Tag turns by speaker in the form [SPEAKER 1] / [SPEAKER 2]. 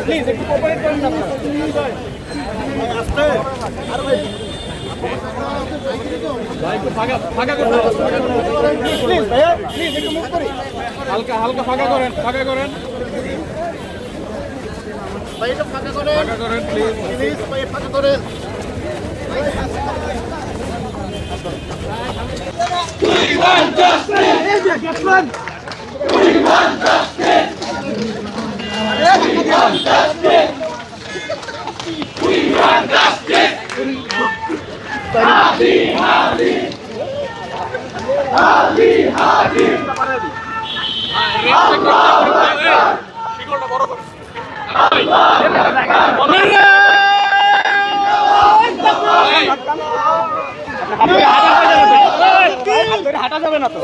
[SPEAKER 1] Please একটু cooperate করেন না আস্তে ভাই একটু ফাঁকা করুন প্লিজ ভাইয়া প্লিজ একটু মুভ করি হালকা হালকা ফাঁকা করেন ভাই একটু ফাঁকা করেন প্লিজ ভাই ফাঁকা করেন We want justice! We want justice! We want justice! We want justice! Hadi, hadi! Hadi, hadi! হাঁটা যাবে না তো